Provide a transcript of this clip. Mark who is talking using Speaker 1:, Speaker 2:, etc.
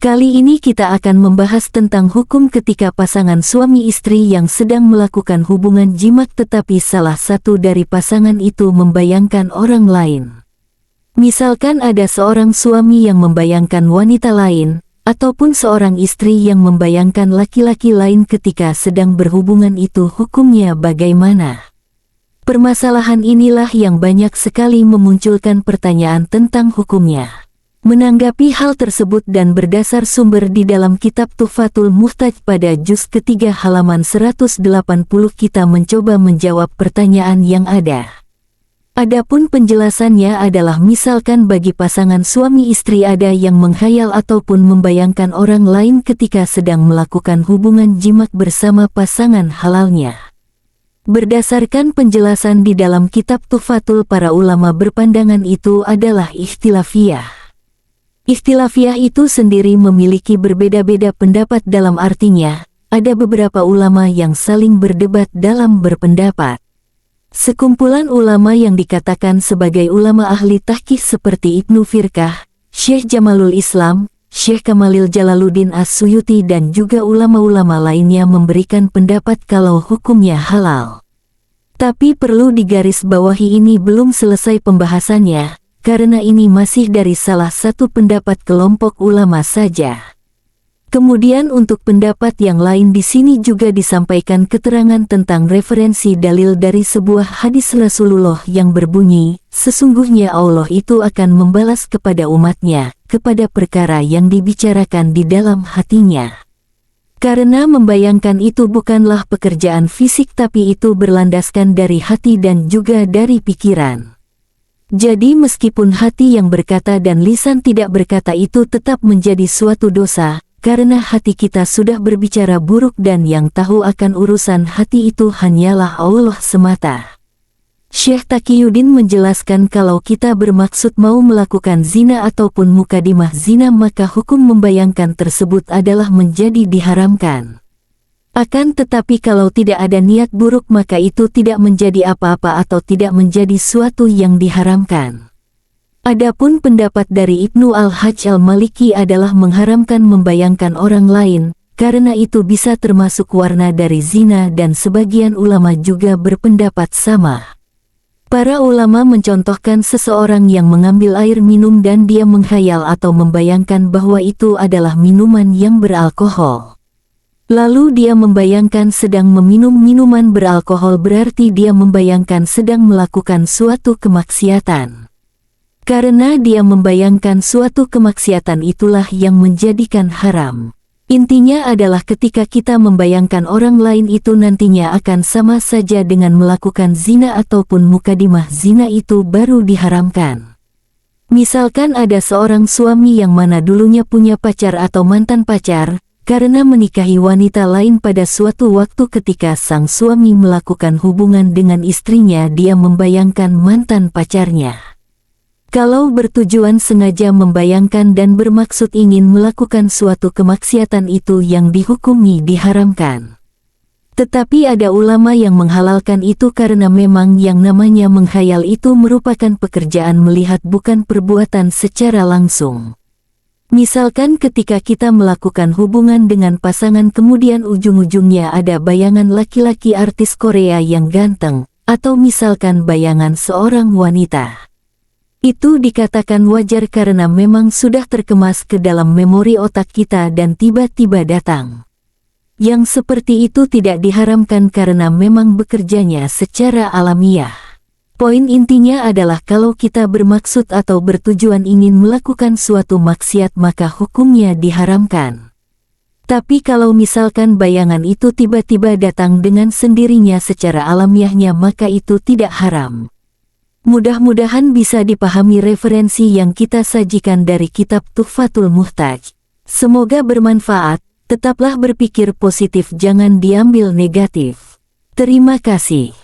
Speaker 1: Kali ini kita akan membahas tentang hukum ketika pasangan suami istri yang sedang melakukan hubungan jimat tetapi salah satu dari pasangan itu membayangkan orang lain. Misalkan ada seorang suami yang membayangkan wanita lain, ataupun seorang istri yang membayangkan laki-laki lain ketika sedang berhubungan, itu hukumnya bagaimana? Permasalahan inilah yang banyak sekali memunculkan pertanyaan tentang hukumnya. Menanggapi hal tersebut dan berdasar sumber di dalam kitab Tuhfatul Muhtaj pada juz ketiga halaman 180 kita mencoba menjawab pertanyaan yang ada. Adapun penjelasannya adalah misalkan bagi pasangan suami istri ada yang menghayal ataupun membayangkan orang lain ketika sedang melakukan hubungan jimat bersama pasangan halalnya. Berdasarkan penjelasan di dalam kitab Tuhfatul, para ulama berpandangan itu adalah ikhtilafiyah. Ikhtilafiyah itu sendiri memiliki berbeda-beda pendapat, dalam artinya, ada beberapa ulama yang saling berdebat dalam berpendapat. Sekumpulan ulama yang dikatakan sebagai ulama ahli tahqiq seperti Ibnu Firqah, Syekh Jamalul Islam, Syekh Kamalil Jalaluddin As-Suyuti dan juga ulama-ulama lainnya memberikan pendapat kalau hukumnya halal. Tapi perlu digarisbawahi, ini belum selesai pembahasannya, karena ini masih dari salah satu pendapat kelompok ulama saja. Kemudian untuk pendapat yang lain di sini juga disampaikan keterangan tentang referensi dalil dari sebuah hadis Rasulullah yang berbunyi, sesungguhnya Allah itu akan membalas kepada umatnya, kepada perkara yang dibicarakan di dalam hatinya. Karena membayangkan itu bukanlah pekerjaan fisik tapi itu berlandaskan dari hati dan juga dari pikiran. Jadi meskipun hati yang berkata dan lisan tidak berkata itu tetap menjadi suatu dosa, karena hati kita sudah berbicara buruk dan yang tahu akan urusan hati itu hanyalah Allah semata. Syekh Taqiyuddin menjelaskan kalau kita bermaksud mau melakukan zina ataupun mukadimah zina maka hukum membayangkan tersebut adalah menjadi diharamkan. Akan tetapi kalau tidak ada niat buruk maka itu tidak menjadi apa-apa atau tidak menjadi suatu yang diharamkan. Adapun pendapat dari Ibnu Al-Hajj Al-Maliki adalah mengharamkan membayangkan orang lain, karena itu bisa termasuk warna dari zina dan sebagian ulama juga berpendapat sama. Para ulama mencontohkan seseorang yang mengambil air minum dan dia menghayal atau membayangkan bahwa itu adalah minuman yang beralkohol. Lalu dia membayangkan sedang meminum minuman beralkohol, berarti dia membayangkan sedang melakukan suatu kemaksiatan. Karena dia membayangkan suatu kemaksiatan itulah yang menjadikan haram. Intinya adalah ketika kita membayangkan orang lain itu nantinya akan sama saja dengan melakukan zina ataupun mukadimah zina, itu baru diharamkan. Misalkan ada seorang suami yang mana dulunya punya pacar atau mantan pacar, karena menikahi wanita lain pada suatu waktu ketika sang suami melakukan hubungan dengan istrinya dia membayangkan mantan pacarnya. Kalau bertujuan sengaja membayangkan dan bermaksud ingin melakukan suatu kemaksiatan itu yang dihukumi diharamkan. Tetapi ada ulama yang menghalalkan itu karena memang yang namanya menghayal itu merupakan pekerjaan melihat bukan perbuatan secara langsung. Misalkan ketika kita melakukan hubungan dengan pasangan kemudian ujung-ujungnya ada bayangan laki-laki artis Korea yang ganteng, atau misalkan bayangan seorang wanita. Itu dikatakan wajar karena memang sudah terkemas ke dalam memori otak kita dan tiba-tiba datang. Yang seperti itu tidak diharamkan karena memang bekerjanya secara alamiah. Poin intinya adalah kalau kita bermaksud atau bertujuan ingin melakukan suatu maksiat maka hukumnya diharamkan. Tapi kalau misalkan bayangan itu tiba-tiba datang dengan sendirinya secara alamiahnya maka itu tidak haram. Mudah-mudahan bisa dipahami referensi yang kita sajikan dari kitab Tuhfatul Muhtaj. Semoga bermanfaat, tetaplah berpikir positif jangan diambil negatif. Terima kasih.